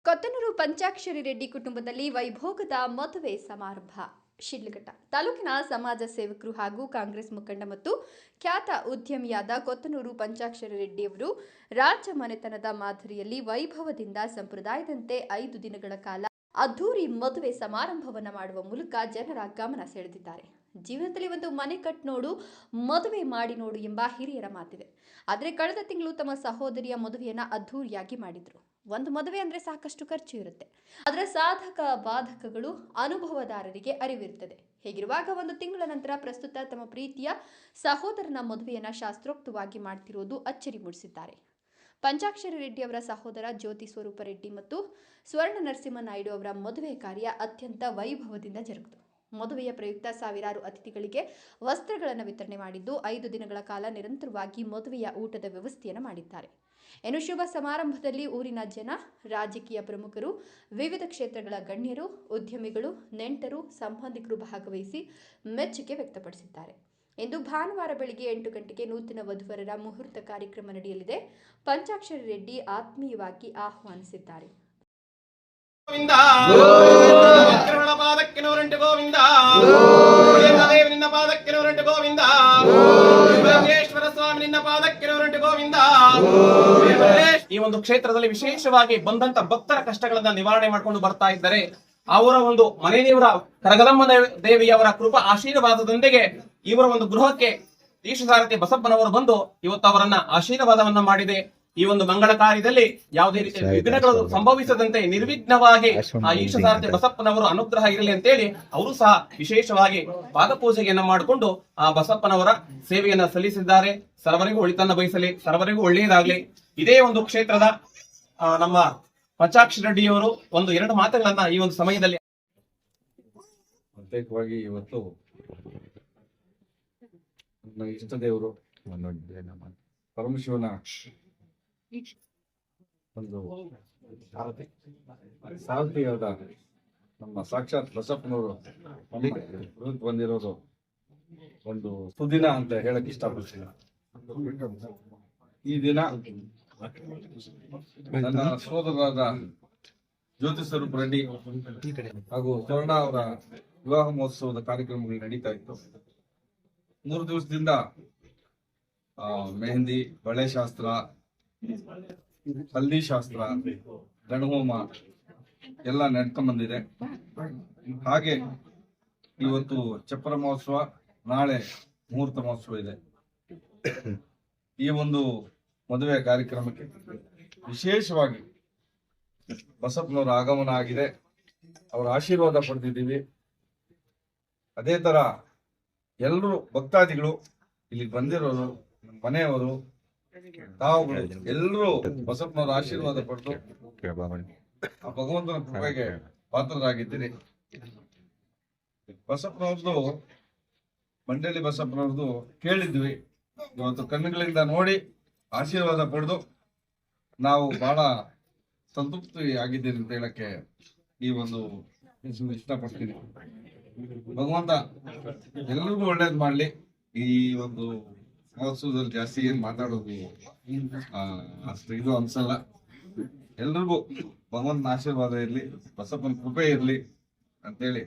ಕೊತ್ತನೂರು ಪಂಚಾಕ್ಷರಿ ರೆಡ್ಡಿ ಕುಟುಂಬದಲ್ಲಿ ವೈಭೋಗದ ಮದುವೆ ಸಮಾರಂಭ. ಶಿಡ್ಲಘಟ್ಟ ತಾಲೂಕಿನ ಸಮಾಜ ಸೇವಕರು ಹಾಗೂ ಕಾಂಗ್ರೆಸ್ ಮುಖಂಡ ಮತ್ತು ಖ್ಯಾತ ಉದ್ಯಮಿಯಾದ ಕೊತ್ತನೂರು ಪಂಚಾಕ್ಷರಿ ರೆಡ್ಡಿಯವರು ರಾಜ ಮನೆತನದ ಮಾದರಿಯಲ್ಲಿ ವೈಭವದಿಂದ ಸಂಪ್ರದಾಯದಂತೆ 5 ದಿನಗಳ ಕಾಲ ಅದ್ದೂರಿ ಮದುವೆ ಸಮಾರಂಭವನ್ನು ಮಾಡುವ ಮೂಲಕ ಜನರ ಗಮನ ಸೆಳೆದಿದ್ದಾರೆ. ಜೀವನದಲ್ಲಿ ಒಂದು ಮನೆ ಕಟ್ ನೋಡು, ಮದುವೆ ಮಾಡಿ ನೋಡು ಎಂಬ ಹಿರಿಯರ ಮಾತಿದೆ. ಆದರೆ ಕಳೆದ ತಿಂಗಳು ತಮ್ಮ ಸಹೋದರಿಯ ಮದುವೆಯನ್ನ ಅದ್ದೂರಿಯಾಗಿ ಮಾಡಿದ್ರು. ಒಂದು ಮದುವೆ ಅಂದ್ರೆ ಸಾಕಷ್ಟು ಖರ್ಚು ಇರುತ್ತೆ. ಅದರ ಸಾಧಕ ಬಾಧಕಗಳು ಅನುಭವದಾರರಿಗೆ ಅರಿವಿರುತ್ತದೆ. ಹೀಗಿರುವಾಗ ಒಂದು ತಿಂಗಳ ನಂತರ ಪ್ರಸ್ತುತ ತಮ್ಮ ಪ್ರೀತಿಯ ಸಹೋದರನ ಮದುವೆಯನ್ನ ಶಾಸ್ತ್ರೋಕ್ತವಾಗಿ ಮಾಡ್ತಿರೋದು ಅಚ್ಚರಿ ಮೂಡಿಸಿದ್ದಾರೆ. ಪಂಚಾಕ್ಷರಿ ರೆಡ್ಡಿ ಅವರ ಸಹೋದರ ಜ್ಯೋತಿ ಸ್ವರೂಪ ರೆಡ್ಡಿ ಮತ್ತು ಸ್ವರ್ಣ ನರಸಿಂಹ ನಾಯ್ಡು ಅವರ ಮದುವೆ ಕಾರ್ಯ ಅತ್ಯಂತ ವೈಭವದಿಂದ ಜರುಗಿತು. ಮದುವೆಯ ಪ್ರಯುಕ್ತ ಸಾವಿರಾರು ಅತಿಥಿಗಳಿಗೆ ವಸ್ತ್ರಗಳನ್ನು ವಿತರಣೆ ಮಾಡಿದ್ದು 5 ದಿನಗಳ ಕಾಲ ನಿರಂತರವಾಗಿ ಮದುವೆಯ ಊಟದ ವ್ಯವಸ್ಥೆಯನ್ನು ಮಾಡಿದ್ದಾರೆ. ಇನ್ನು ಶುಭ ಸಮಾರಂಭದಲ್ಲಿ ಊರಿನ ಜನ, ರಾಜಕೀಯ ಪ್ರಮುಖರು, ವಿವಿಧ ಕ್ಷೇತ್ರಗಳ ಗಣ್ಯರು, ಉದ್ಯಮಿಗಳು, ನೆಂಟರು, ಸಂಬಂಧಿಕರು ಭಾಗವಹಿಸಿ ಮೆಚ್ಚುಗೆ ವ್ಯಕ್ತಪಡಿಸಿದ್ದಾರೆ. ಇಂದು ಭಾನುವಾರ ಬೆಳಿಗ್ಗೆ 8 ಗಂಟೆಗೆ ನೂತನ ವಧುವರರ ಮುಹೂರ್ತ ಕಾರ್ಯಕ್ರಮ ನಡೆಯಲಿದೆ. ಪಂಚಾಕ್ಷರಿ ರೆಡ್ಡಿ ಆತ್ಮೀಯವಾಗಿ ಆಹ್ವಾನಿಸಿದ್ದಾರೆ. ಈ ಒಂದು ಕ್ಷೇತ್ರದಲ್ಲಿ ವಿಶೇಷವಾಗಿ ಬಂದಂತ ಭಕ್ತರ ಕಷ್ಟಗಳನ್ನ ನಿವಾರಣೆ ಮಾಡಿಕೊಂಡು ಬರ್ತಾ ಇದ್ದಾರೆ. ಅವರ ಒಂದು ಮನೆದೇವರ ಕರಗದಮ್ಮ ದೇವಿಯವರ ಕೃಪಾ ಆಶೀರ್ವಾದದೊಂದಿಗೆ ಇವರ ಒಂದು ಗೃಹಕ್ಕೆ ಈಶಸಾರಥಿ ಬಸಪ್ಪನವರು ಬಂದು ಇವತ್ತು ಅವರನ್ನ ಆಶೀರ್ವಾದವನ್ನ ಮಾಡಿದೆ. ಈ ಒಂದು ಮಂಗಳ ಕಾರ್ಯದಲ್ಲಿ ಯಾವುದೇ ರೀತಿಯ ವಿಘ್ನಗಳು ಸಂಭವಿಸದಂತೆ ನಿರ್ವಿಘ್ನವಾಗಿ ಆ ಈಶಸಾರಥಿ ಬಸಪ್ಪನವರು ಅನುಗ್ರಹ ಇರಲಿ ಅಂತೇಳಿ ಅವರು ಸಹ ವಿಶೇಷವಾಗಿ ಪಾದಪೂಜೆಯನ್ನ ಮಾಡಿಕೊಂಡು ಆ ಬಸಪ್ಪನವರ ಸೇವೆಯನ್ನ ಸಲ್ಲಿಸಿದ್ದಾರೆ. ಸರ್ವರಿಗೂ ಒಳಿತನ್ನ ಬಯಸಲಿ, ಸರ್ವರಿಗೂ ಒಳ್ಳೆಯದಾಗ್ಲಿ. ಇದೇ ಒಂದು ಕ್ಷೇತ್ರದ ನಮ್ಮ ಪಂಚಾಕ್ಷರಿ ರೆಡ್ಡಿಯವರು 1-2 ಮಾತುಗಳನ್ನ ಈ ಒಂದು ಸಮಯದಲ್ಲಿ ಪ್ರತ್ಯೇಕವಾಗಿ ಇವತ್ತು ನನ್ನ ಇಷ್ಟ ದೇವರು ಪರಮಶಿವನ ಒಂದು ಸಾರಥಿಯಾದ ನಮ್ಮ ಸಾಕ್ಷಾತ್ ಬಸಪ್ಪನವರು ಬಂದಿರೋದು ಒಂದು ಸುದಿನ ಅಂತ ಹೇಳಕ್ ಇಷ್ಟಪಡ್ತೀನಿ. ಈ ದಿನ ನನ್ನ ಸೋದರರಾದ ಜ್ಯೋತಿ ಸ್ವರೂಪ ರೆಡ್ಡಿ ಹಾಗೂ ಸ್ವರ್ಣ ಅವರ ವಿವಾಹ ಮಹೋತ್ಸವದ ಕಾರ್ಯಕ್ರಮಗಳು ನಡೀತಾ ಇತ್ತು. 3 ದಿವಸದಿಂದ ಮೆಹಂದಿ, ಬಳೆ ಶಾಸ್ತ್ರ, ಹಲ್ದಿ ಶಾಸ್ತ್ರ, ಗಣಹೋಮ ಎಲ್ಲ ನಡ್ಕೊಂಡ್ ಬಂದಿದೆ. ಹಾಗೆ ಇವತ್ತು ಚಪ್ಪರ ಮಹೋತ್ಸವ, ನಾಳೆ ಮುಹೂರ್ತ ಮಹೋತ್ಸವ ಇದೆ. ಈ ಒಂದು ಮದುವೆ ಕಾರ್ಯಕ್ರಮಕ್ಕೆ ವಿಶೇಷವಾಗಿ ಬಸಪ್ಪನವರ ಆಗಮನ ಆಗಿದೆ. ಅವರ ಆಶೀರ್ವಾದ ಪಡೆದಿದ್ದೀವಿ. ಅದೇ ತರ ಎಲ್ಲರೂ ಭಕ್ತಾದಿಗಳು ಇಲ್ಲಿ ಬಂದಿರೋರು, ಮನೆಯವರು, ತಾವುಗಳು ಎಲ್ಲರೂ ಬಸಪ್ಪನವರ ಆಶೀರ್ವಾದ ಪಡೆದು ಆ ಭಗವಂತನ ಕೃಪೆಗೆ ಪಾತ್ರರಾಗಿದ್ದೀರಿ. ಬಸಪ್ಪನವ್ರದ್ದು, ಮಂಡಳಿ ಬಸಪ್ಪನವ್ರದ್ದು ಕೇಳಿದ್ವಿ. ಇವತ್ತು ಕಣ್ಣುಗಳಿಂದ ನೋಡಿ ಆಶೀರ್ವಾದ ಪಡೆದು ನಾವು ಬಹಳ ಸಂತೃಪ್ತಿ ಆಗಿದ್ದೀರಿ ಅಂತ ಹೇಳಕ್ಕೆ ಈ ಒಂದು ಇಷ್ಟಪಡ್ತೀನಿ. ಭಗವಂತ ಎಲ್ಲರಿಗೂ ಒಳ್ಳೇದ್ ಮಾಡ್ಲಿ. ಈ ಒಂದು ಮಹೋತ್ಸವದಲ್ಲಿ ಜಾಸ್ತಿ ಏನ್ ಮಾತಾಡೋದು ಅಷ್ಟು ಇದು ಅನ್ಸಲ್ಲ. ಎಲ್ರಿಗೂ ಭಗವಂತನ ಆಶೀರ್ವಾದ ಇರ್ಲಿ, ಬಸಪ್ಪನ ಕೃಪೆ ಇರ್ಲಿ ಅಂತೇಳಿ